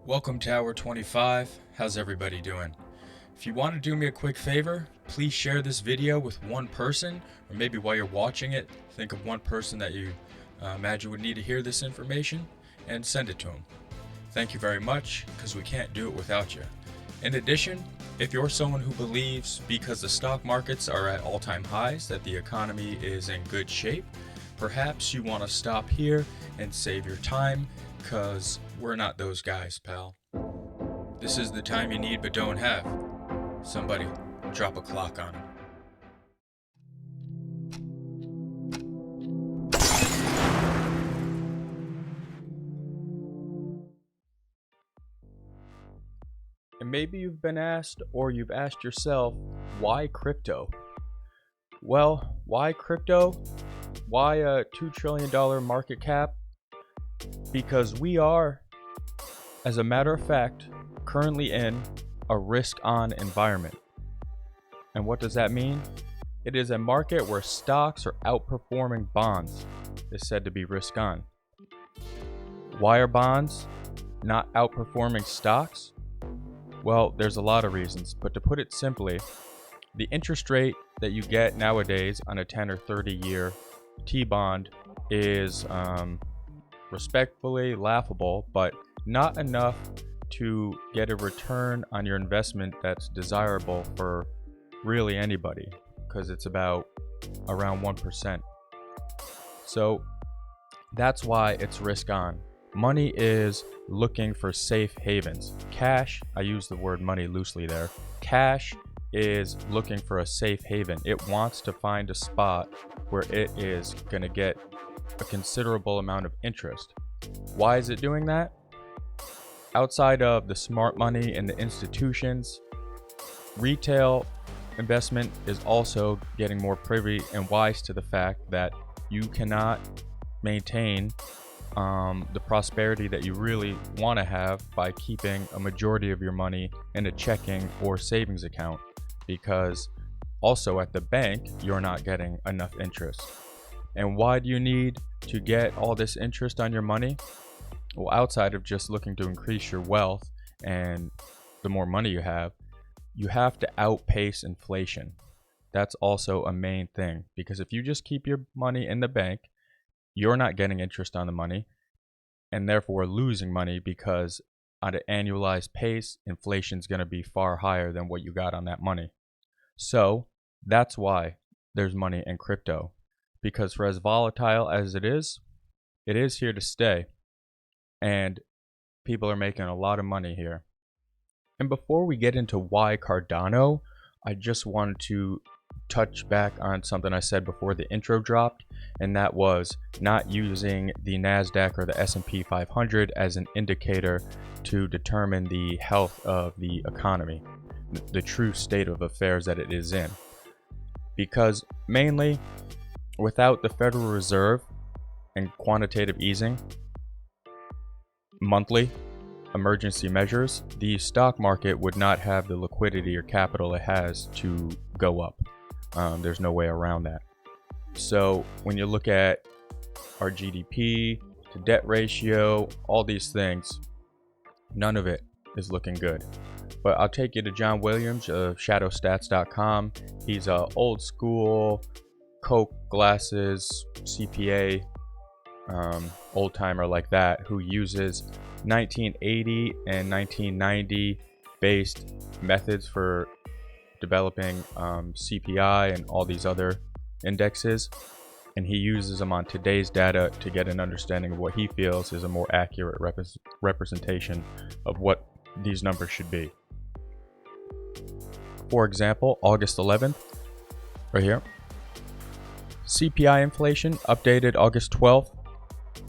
Welcome to Hour 25. How's everybody doing? If you want to do me a quick favor, please share this video with one person, or maybe while you're watching it, think of one person that you imagine would need to hear this information, and send it to them. Thank you very much, because we can't do it without you. In addition, if you're someone who believes because the stock markets are at all-time highs that the economy is in good shape, perhaps you want to stop here and save your time, because we're not those guys, pal. This is the time you need but don't have. Somebody drop a clock on him. And maybe you've been asked, or you've asked yourself, why crypto? Well, why crypto? Why a $2 trillion market cap? Because we are, as a matter of fact, currently in a risk-on environment. And what does that mean? It is a market where stocks are outperforming bonds, is said to be risk-on. Why are bonds not outperforming stocks? Well, there's a lot of reasons, but to put it simply, the interest rate that you get nowadays on a 10 or 30 year T-bond is respectfully laughable, but not enough to get a return on your investment that's desirable for really anybody, because it's about around 1%. So that's why it's risk on. Money is looking for safe havens. Cash, I use the word money loosely there. Cash is looking for a safe haven. It wants to find a spot where it is going to get a considerable amount of interest. Why is it doing that? Outside of the smart money and the institutions, retail investment is also getting more privy and wise to the fact that you cannot maintain the prosperity that you really want to have by keeping a majority of your money in a checking or savings account, because also at the bank you're not getting enough interest. And why do you need to get all this interest on your money? Well, outside of just looking to increase your wealth and the more money you have to outpace inflation. That's also a main thing, because if you just keep your money in the bank, you're not getting interest on the money and therefore losing money, because on an annualized pace, inflation is going to be far higher than what you got on that money. So that's why there's money in crypto, because for as volatile as it is here to stay, and people are making a lot of money here. And before we get into why Cardano, I just wanted to touch back on something I said before the intro dropped, and that was not using the NASDAQ or the S&P 500 as an indicator to determine the health of the economy, the true state of affairs that it is in. Because mainly, without the Federal Reserve and quantitative easing, monthly emergency measures, the stock market would not have the liquidity or capital it has to go up. There's no way around that. So when you look at our GDP to debt ratio, all these things, none of it is looking good. But I'll take you to John Williams of shadowstats.com. He's a old school Coke glasses CPA, old timer like that, who uses 1980 and 1990 based methods for developing CPI and all these other indexes, and he uses them on today's data to get an understanding of what he feels is a more accurate representation of what these numbers should be. For example, August 11th, right here, CPI inflation updated August 12th.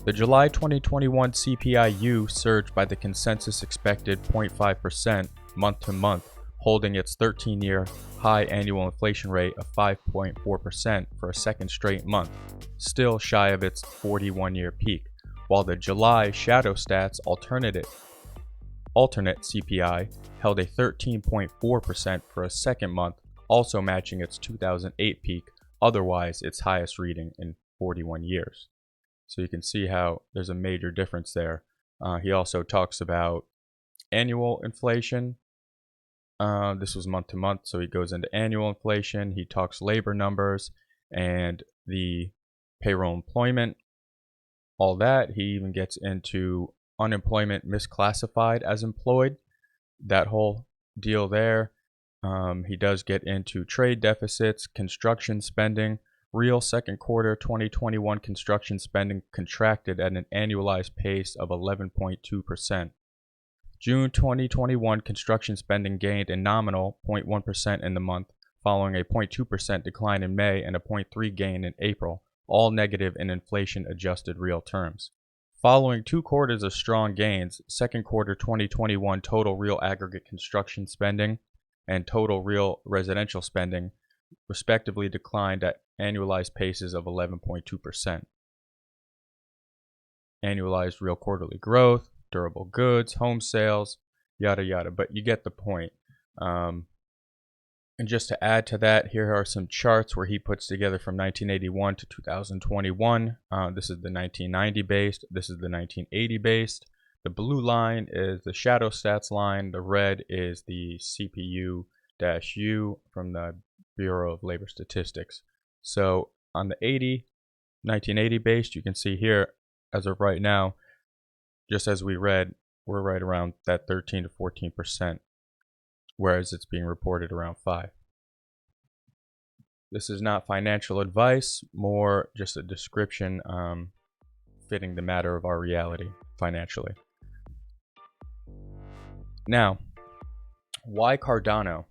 The July 2021 CPI-U surged by the consensus expected 0.5% month to month, holding its 13-year high annual inflation rate of 5.4% for a second straight month, still shy of its 41-year peak, while the July Shadow Stats alternate CPI held a 13.4% for a second month, also matching its 2008 peak, otherwise its highest reading in 41 years. So you can see how there's a major difference there. He also talks about annual inflation. This was month to month, so he goes into annual inflation. He talks labor numbers and the payroll employment, all that. He even gets into unemployment misclassified as employed, that whole deal there. He does get into trade deficits, construction spending. Real second quarter 2021 construction spending contracted at an annualized pace of 11.2%. June 2021 construction spending gained a nominal 0.1% in the month, following a 0.2% decline in May and a 0.3% gain in April, all negative in inflation-adjusted real terms. Following 2 quarters of strong gains, second quarter 2021 total real aggregate construction spending and total real residential spending respectively declined at annualized paces of 11.2%. Annualized real quarterly growth, durable goods, home sales, yada yada, but you get the point. And just to add to that, here are some charts where he puts together from 1981 to 2021. This is the 1990 based, this is the 1980 based. The blue line is the shadow stats line, the red is the CPU-U from the Bureau of Labor Statistics. So on the 1980 based, you can see here, as of right now, just as we read, we're right around that 13 to 14%, whereas it's being reported around 5%. This is not financial advice, more just a description fitting the matter of our reality financially. Now, why Cardano?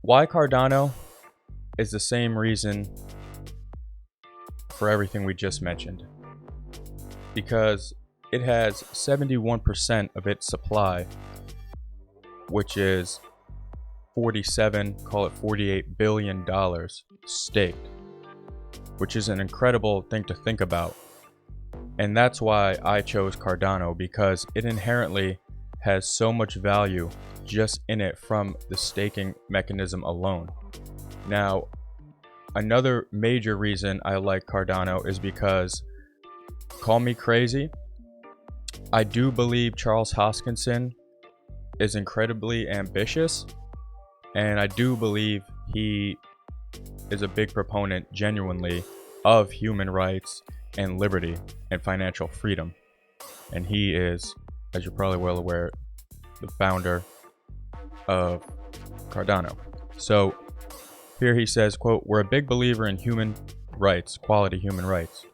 Why Cardano is the same reason for everything we just mentioned. Because it has 71% of its supply, which is 47, call it $48 billion staked, which is an incredible thing to think about. And that's why I chose Cardano, because it inherently has so much value just in it from the staking mechanism alone. Now, another major reason I like Cardano is because, call me crazy, I do believe Charles Hoskinson is incredibly ambitious, and I do believe he is a big proponent genuinely of human rights and liberty and financial freedom. And he is, as you're probably well aware, the founder of Cardano. So here he says, quote, "We're a big believer in human rights, quality human rights,"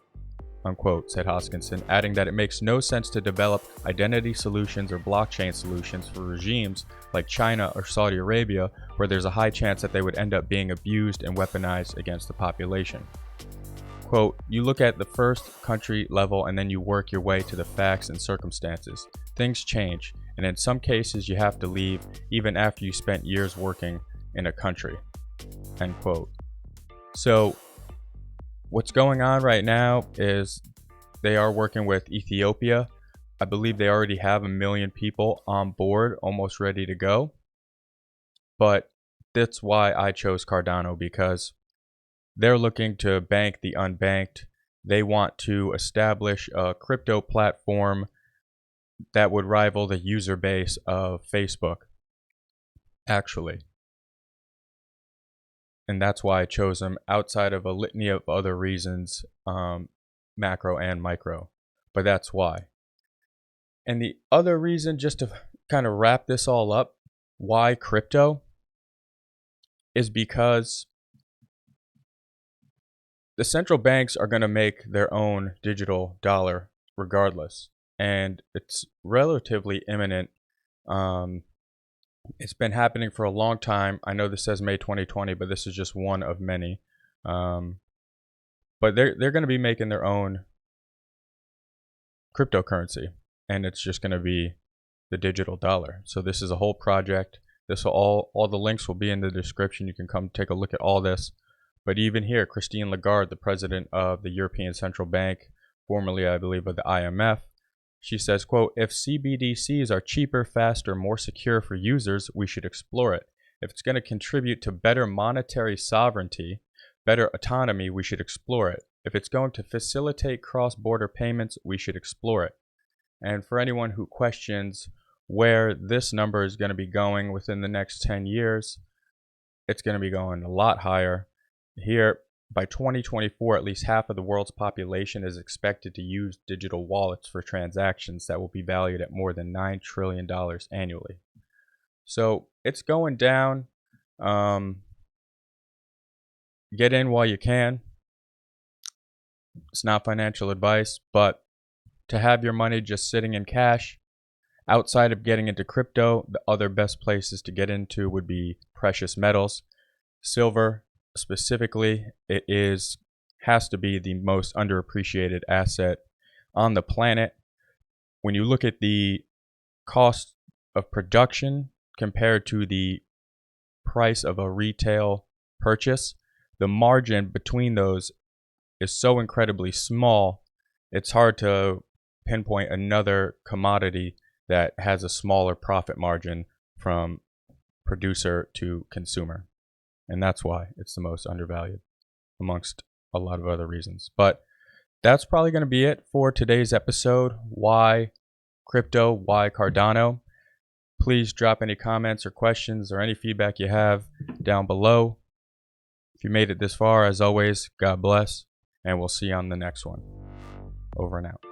unquote, said Hoskinson, adding that it makes no sense to develop identity solutions or blockchain solutions for regimes like China or Saudi Arabia, where there's a high chance that they would end up being abused and weaponized against the population. Quote, "You look at the first country level and then you work your way to the facts and circumstances. Things change, and in some cases you have to leave even after you spent years working in a country," end quote. So what's going on right now is they are working with Ethiopia. I believe they already have 1 million people on board, almost ready to go. But that's why I chose Cardano, because they're looking to bank the unbanked. They want to establish a crypto platform that would rival the user base of Facebook, actually. And that's why I chose them, outside of a litany of other reasons, macro and micro. But that's why. And the other reason, just to kind of wrap this all up, why crypto, is because the central banks are going to make their own digital dollar regardless. And it's relatively imminent. It's been happening for a long time. I know this says May 2020, but this is just one of many. But they're going to be making their own cryptocurrency, and it's just going to be the digital dollar. So this is a whole project. This will all the links will be in the description. You can come take a look at all this. But even here, Christine Lagarde, the president of the European Central Bank, formerly I believe of the IMF, she says, quote, "If CBDCs are cheaper, faster, more secure for users, we should explore it. If it's going to contribute to better monetary sovereignty, better autonomy, we should explore it. If it's going to facilitate cross-border payments, we should explore it." And for anyone who questions where this number is going to be going within the next 10 years, it's going to be going a lot higher. Here, by 2024, at least half of the world's population is expected to use digital wallets for transactions that will be valued at more than $9 trillion annually. So it's going down. Get in while you can. It's not financial advice, but to have your money just sitting in cash, outside of getting into crypto, the other best places to get into would be precious metals. Silver specifically, has to be the most underappreciated asset on the planet. When you look at the cost of production compared to the price of a retail purchase, the margin between those is so incredibly small, it's hard to pinpoint another commodity that has a smaller profit margin from producer to consumer. And that's why it's the most undervalued, amongst a lot of other reasons. But that's probably going to be it for today's episode. Why crypto? Why Cardano? Please drop any comments or questions or any feedback you have down below. If you made it this far, as always, God bless, and we'll see you on the next one. Over and out.